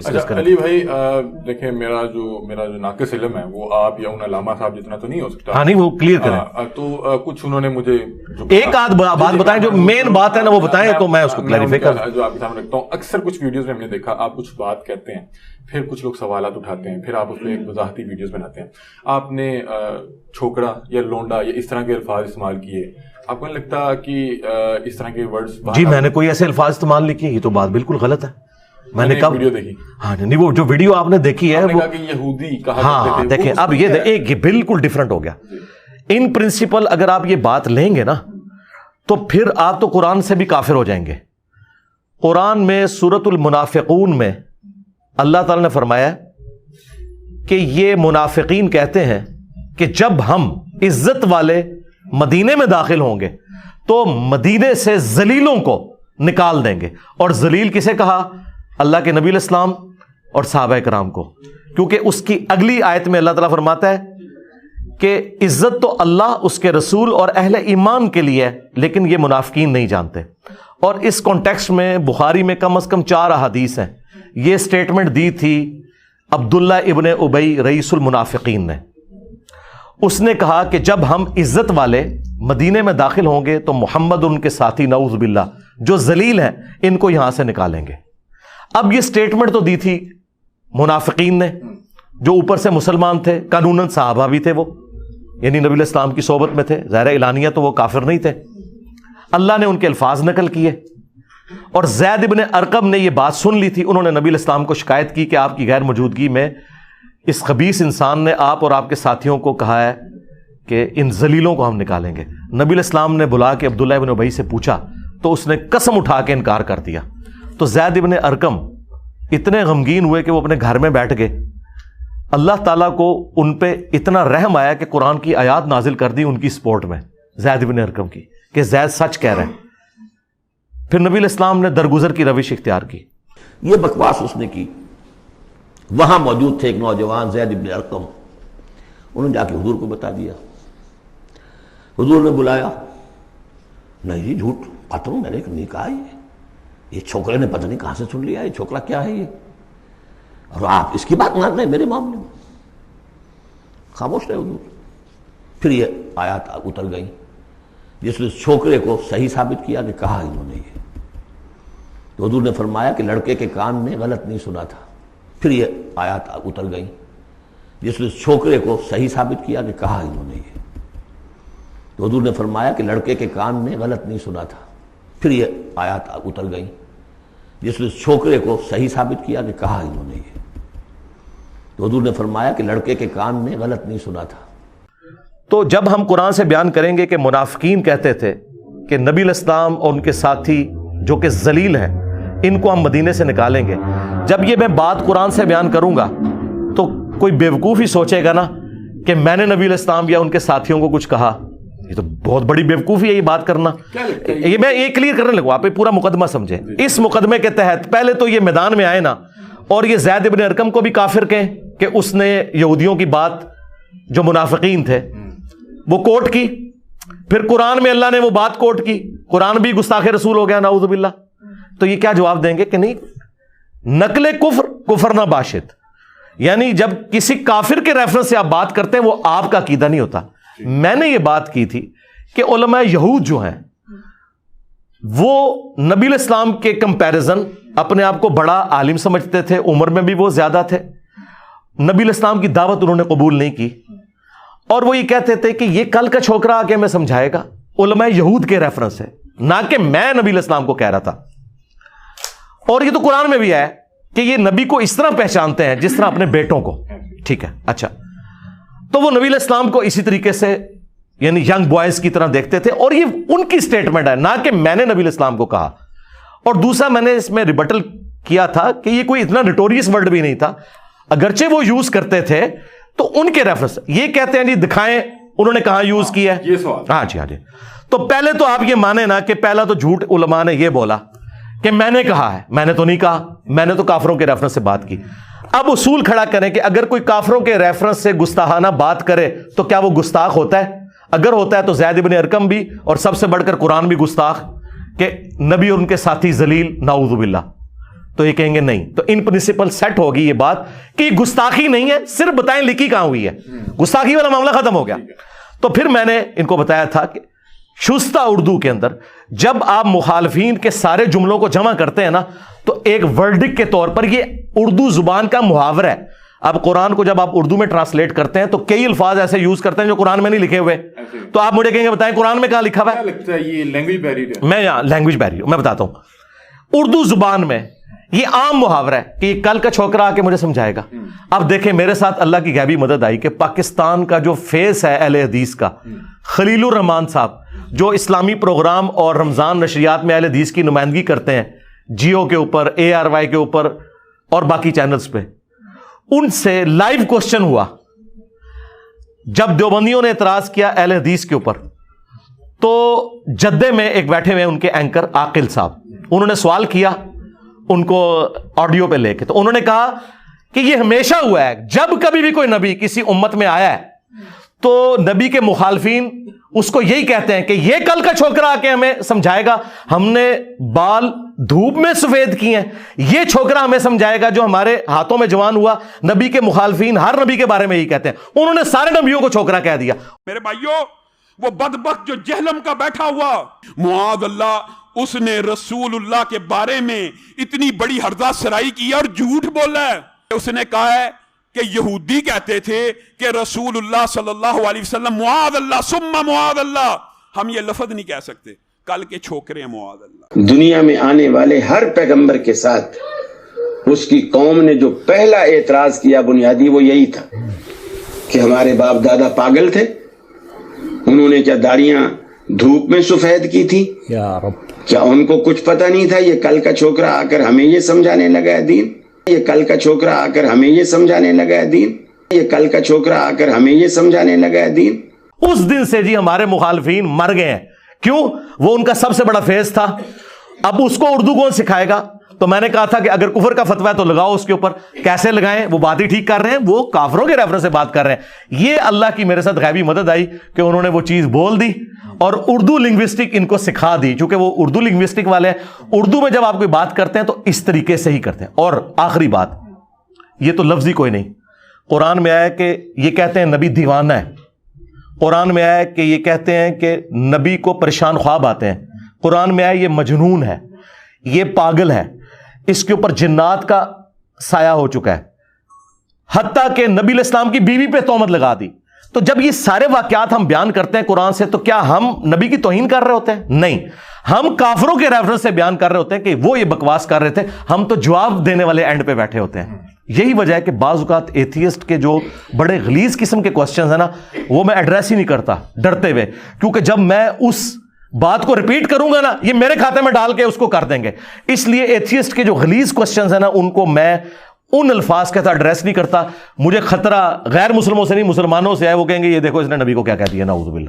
اچھا علی بھائی دیکھیں میرا جو ناقص علم ہے وہ آپ یا ان علامہ صاحب جتنا تو نہیں ہو سکتا. ہاں نہیں وہ کلیئر کریں. تو کچھ انہوں نے مجھے ایک آدھ بات بتائیں جو مین بات ہے نا وہ بتائیں تو میں اس کو کلیریفائی کروں. جو آپ کے سامنے رکھتا ہوں اکثر کچھ ویڈیوز میں ہم نے دیکھا آپ کچھ بات کہتے ہیں پھر کچھ لوگ سوالات اٹھاتے ہیں پھر آپ اس پہ ایک وضاحتی ویڈیوز بناتے ہیں. آپ نے چھوکرا یا لونڈا یا اس طرح کے الفاظ استعمال کیے, آپ کو نہیں لگتا کہ اس طرح کے ورڈز؟ جی میں نے کوئی ایسے الفاظ استعمال نہیں کیے, یہ تو بات بالکل غلط ہے. میں نے کب ویڈیو دیکھی؟ ہاں نہیں وہ جو ویڈیو آپ نے دیکھی ہے وہ یہودی کہا ہاں دیکھیں اب یہ ایک بالکل ڈفرنٹ ہو گیا. ان پرنسپل اگر آپ یہ بات لیں گے نا تو پھر آپ تو قرآن سے بھی کافر ہو جائیں گے. قرآن میں سورۃ المنافقون میں اللہ تعالی نے فرمایا کہ یہ منافقین کہتے ہیں کہ جب ہم عزت والے مدینے میں داخل ہوں گے تو مدینے سے ذلیلوں کو نکال دیں گے. اور ذلیل کسے کہا؟ اللہ کے نبی علیہ السلام اور صحابہ کرام کو, کیونکہ اس کی اگلی آیت میں اللہ تعالیٰ فرماتا ہے کہ عزت تو اللہ, اس کے رسول اور اہل ایمان کے لیے ہے, لیکن یہ منافقین نہیں جانتے. اور اس کانٹیکسٹ میں بخاری میں کم از کم 4 احادیث ہیں. یہ سٹیٹمنٹ دی تھی عبداللہ ابن ابی رئیس المنافقین نے. اس نے کہا کہ جب ہم عزت والے مدینے میں داخل ہوں گے تو محمد ان کے ساتھی نعوذ باللہ جو ذلیل ہیں ان کو یہاں سے نکالیں گے. اب یہ سٹیٹمنٹ تو دی تھی منافقین نے جو اوپر سے مسلمان تھے, قانوناً صحابہ بھی تھے, وہ یعنی نبی علیہ السلام کی صحبت میں تھے, ظاہر اعلانیہ تو وہ کافر نہیں تھے. اللہ نے ان کے الفاظ نقل کیے اور زید ابن ارقم نے یہ بات سن لی تھی. انہوں نے نبی علیہ السلام کو شکایت کی کہ آپ کی غیر موجودگی میں اس خبیث انسان نے آپ اور آپ کے ساتھیوں کو کہا ہے کہ ان ذلیلوں کو ہم نکالیں گے. نبی علیہ السلام نے بلا کے عبداللہ ابن ابی سے پوچھا تو اس نے قسم اٹھا کے انکار کر دیا. تو زید ابن ارقم اتنے غمگین ہوئے کہ وہ اپنے گھر میں بیٹھ گئے. اللہ تعالیٰ کو ان پہ اتنا رحم آیا کہ قرآن کی آیات نازل کر دی ان کی سپورٹ میں زید ابن ارقم کی کہ زید سچ کہہ رہے ہیں. پھر نبی علیہ السلام نے درگزر کی روش اختیار کی. یہ بکواس اس نے کی. وہاں موجود تھے ایک نوجوان زید ابن ارقم, انہوں نے جا کے حضور کو بتا دیا. حضور نے بلایا, نہیں جی جھوٹ پتہ میں نے نہیں کہا, یہ چھوکرے نے پتہ نہیں کہاں سے سن لیا, یہ چھوکرا کیا ہے یہ, اور آپ اس کی بات مان رہے ہیں میرے معاملے میں. خاموش رہے حضور. پھر یہ آیات اتر گئیں جس نے چھوکرے کو صحیح ثابت کیا کہ کہا انہوں نے یہ. تو حضور نے فرمایا کہ لڑکے کے کان نے غلط نہیں سنا تھا. پھر یہ آیات اتر گئیں جس نے چھوکرے کو صحیح ثابت کیا کہ کہا انہوں نے یہ. تو حضور نے فرمایا کہ لڑکے کے کان نے غلط نہیں سنا تھا. پھر یہ آیات اتر گئیں جس نے چھوکرے کو صحیح ثابت کیا کہ کہا انہوں نے یہ. تو حضور نے فرمایا کہ لڑکے کے کان نے غلط نہیں سنا تھا. تو جب ہم قرآن سے بیان کریں گے کہ منافقین کہتے تھے کہ نبی علیہ السلام اور ان کے ساتھی جو کہ ذلیل ہیں ان کو ہم مدینے سے نکالیں گے, جب یہ میں بات قرآن سے بیان کروں گا تو کوئی بیوقوف ہی سوچے گا نا کہ میں نے نبی علیہ السلام یا ان کے ساتھیوں کو کچھ کہا. یہ تو بہت بڑی بیوقوفی ہے یہ بات کرنا. یہ میں یہ کلیئر کرنے لگوں, آپ پورا مقدمہ سمجھیں. اس مقدمے کے تحت پہلے تو یہ میدان میں آئے نا اور یہ زید ابن ارقم کو بھی کافر کہیں کہ اس نے یہودیوں کی بات جو منافقین تھے وہ کوٹ کی, پھر قرآن میں اللہ نے وہ بات کوٹ کی, قرآن بھی گستاخ رسول ہو گیا نعوذ باللہ. تو یہ کیا جواب دیں گے کہ نہیں نقل کفر کفر نہ باشد, یعنی جب کسی کافر کے ریفرنس سے آپ بات کرتے ہیں وہ آپ کا عقیدہ نہیں ہوتا. میں نے یہ بات کی تھی کہ علماء یہود جو ہیں وہ نبی علیہ السلام کے کمپیریزن اپنے آپ کو بڑا عالم سمجھتے تھے, عمر میں بھی وہ زیادہ تھے. نبی علیہ السلام کی دعوت انہوں نے قبول نہیں کی اور وہ یہ کہتے تھے کہ یہ کل کا چھوکرا آ کے ہمیں سمجھائے گا. علماء یہود کے ریفرنس ہے, نہ کہ میں نبی علیہ السلام کو کہہ رہا تھا. اور یہ تو قرآن میں بھی ہے کہ یہ نبی کو اس طرح پہچانتے ہیں جس طرح اپنے بیٹوں کو. ٹھیک ہے, اچھا تو وہ نبی علیہ السلام کو اسی طریقے سے یعنی ینگ بوائز کی طرح دیکھتے تھے, اور یہ ان کی سٹیٹمنٹ ہے, نہ کہ میں نے نبی علیہ السلام کو کہا. اور دوسرا میں نے اس میں ریبٹل کیا تھا کہ یہ کوئی اتنا نٹوریس ورڈ بھی نہیں تھا, اگرچہ وہ یوز کرتے تھے تو ان کے ریفرنس یہ کہتے ہیں جی دکھائیں انہوں نے کہاں یوز کیا ہے. ہاں جی ہاں جی. تو پہلے تو آپ یہ مانیں نا کہ پہلا تو جھوٹ علماء نے یہ بولا کہ میں نے کہا ہے, میں نے تو نہیں کہا, میں نے تو کافروں کے ریفرنس سے بات کی. اب اصول کھڑا کریں کہ اگر کوئی کافروں کے ریفرنس سے گستاخانہ بات کرے تو کیا وہ گستاخ ہوتا ہے؟ اگر ہوتا ہے تو زید ابن ارقم بھی, اور سب سے بڑھ کر قرآن بھی گستاخ کہ نبی اور ان کے ساتھی ذلیل نعوذ باللہ. تو یہ کہیں گے نہیں. تو ان پرنسپل سیٹ ہوگی یہ بات کہ یہ گستاخی نہیں ہے, صرف بتائیں لکھی کہاں ہوئی ہے, گستاخی والا معاملہ ختم ہو گیا. تو پھر میں نے ان کو بتایا تھا کہ شستہ اردو کے اندر جب آپ مخالفین کے سارے جملوں کو جمع کرتے ہیں نا, تو ایک ورڈک کے طور پر یہ اردو زبان کا محاورہ ہے. اب قرآن کو جب آپ اردو میں ٹرانسلیٹ کرتے ہیں تو کئی الفاظ ایسے یوز کرتے ہیں جو قرآن میں نہیں لکھے ہوئے, تو آپ مجھے کہیں گے بتائیں قرآن میں کہاں لکھا ہوا ہے؟ یہ لینگویج بیریئر ہے. میں یہاں لینگویج بیریئر میں بتاتا ہوں. اردو زبان میں یہ عام محاورہ ہے کہ یہ کل کا چھوکرا آ کے مجھے سمجھائے گا. اب دیکھیں میرے ساتھ اللہ کی غیبی مدد آئی کہ پاکستان کا جو فیس ہے اہل حدیث کا, خلیل الرحمان صاحب, جو اسلامی پروگرام اور رمضان نشریات میں اہل حدیث کی نمائندگی کرتے ہیں, جیو کے اوپر, ARY کے اوپر اور باقی چینلز پہ, ان سے لائیو کوسچن ہوا جب دیوبندیوں نے اعتراض کیا اہل حدیث کے اوپر. تو جدے میں ایک بیٹھے ہوئے ان کے اینکر عاقل صاحب, انہوں نے سوال کیا ان کو آڈیو پہ لے کے. تو انہوں نے کہا کہ یہ ہمیشہ ہوا ہے, جب کبھی بھی کوئی نبی کسی امت میں آیا ہے تو نبی کے مخالفین اس کو یہی کہتے ہیں کہ یہ کل کا چھوکرا آ کے ہمیں سمجھائے گا, ہم نے بال دھوپ میں سفید کیے ہیں, یہ چھوکرا ہمیں سمجھائے گا جو ہمارے ہاتھوں میں جوان ہوا. نبی کے مخالفین ہر نبی کے بارے میں یہی کہتے ہیں. انہوں نے سارے نبیوں کو چھوکرا کہہ دیا. میرے بھائیوں, وہ بدبخت جو جہلم کا بیٹھا ہوا, معاذ اللہ, اس نے رسول اللہ کے بارے میں اتنی بڑی ہرزہ سرائی کی اور جھوٹ بولا ہے. اس نے کہا ہے کہ یہودی کہتے تھے کہ رسول اللہ صلی اللہ علیہ وسلم معاذ اللہ ثم معاذ اللہ, ہم یہ لفظ نہیں کہہ سکتے, کل کے چھوکرے ہیں معاذ اللہ. دنیا میں آنے والے ہر پیغمبر کے ساتھ اس کی قوم نے جو پہلا اعتراض کیا بنیادی وہ یہی تھا کہ ہمارے باپ دادا پاگل تھے, انہوں نے کیا داڑیاں دھوپ میں سفید کی تھی, کیا ان کو کچھ پتہ نہیں تھا یہ کل کا چھوکرا آ کر ہمیں یہ سمجھانے لگا ہے دین, یہ کل کا چھوکرا آ کر ہمیں یہ سمجھانے لگا ہے دین, یہ کل کا چھوکرا آ کر ہمیں یہ سمجھانے لگا ہے دین. اس دن سے جی ہمارے مخالفین مر گئے ہیں. کیوں؟ وہ ان کا سب سے بڑا فیض تھا. اب اس کو اردو کون سکھائے گا؟ تو میں نے کہا تھا کہ اگر کفر کا فتویٰ ہے تو لگاؤ اس کے اوپر. کیسے لگائیں؟ وہ بات ہی ٹھیک کر رہے ہیں, وہ کافروں کے ریفرنس سے بات کر رہے ہیں. یہ اللہ کی میرے ساتھ غیبی مدد آئی کہ انہوں نے وہ چیز بول دی اور اردو لنگوسٹک ان کو سکھا دی, چونکہ وہ اردو لنگوسٹک والے ہیں. اردو میں جب آپ کوئی بات کرتے ہیں تو اس طریقے سے ہی کرتے ہیں. اور آخری بات, یہ تو لفظ ہی کوئی نہیں, قرآن میں آیا کہ یہ کہتے ہیں نبی دیوانہ ہے. قرآن میں آیا کہ یہ کہتے ہیں کہ نبی کو پریشان خواب آتے ہیں. قرآن میں آیا یہ مجنون ہے, یہ پاگل ہے, اس کے اوپر جنات کا سایہ ہو چکا ہے, حتیٰ کہ نبی علیہ السلام کی بیوی پہ تہمت لگا دی. تو جب یہ سارے واقعات ہم بیان کرتے ہیں قرآن سے, تو کیا ہم نبی کی توہین کر رہے ہوتے ہیں؟ نہیں, ہم کافروں کے ریفرنس سے بیان کر رہے ہوتے ہیں کہ وہ یہ بکواس کر رہے تھے, ہم تو جواب دینے والے اینڈ پہ بیٹھے ہوتے ہیں. یہی وجہ ہے کہ بعض اوقات ایتھیسٹ کے جو بڑے غلیظ قسم کے کوسچنز ہیں نا, وہ میں ایڈریس ہی نہیں کرتا ڈرتے ہوئے, کیونکہ جب میں اس بات کو ریپیٹ کروں گا نا, یہ میرے کھاتے میں ڈال کے اس کو کر دیں گے. اس لیے ایتھیسٹ کے جو غلیظ کوسچنز ہیں نا, ان کو میں ان الفاظ کے ساتھ ایڈریس نہیں کرتا. مجھے خطرہ غیر مسلموں سے نہیں, مسلمانوں سے ہے. وہ کہیں گے یہ دیکھو اس نے نبی کو کیا کہہ دیا, نعوذ باللہ.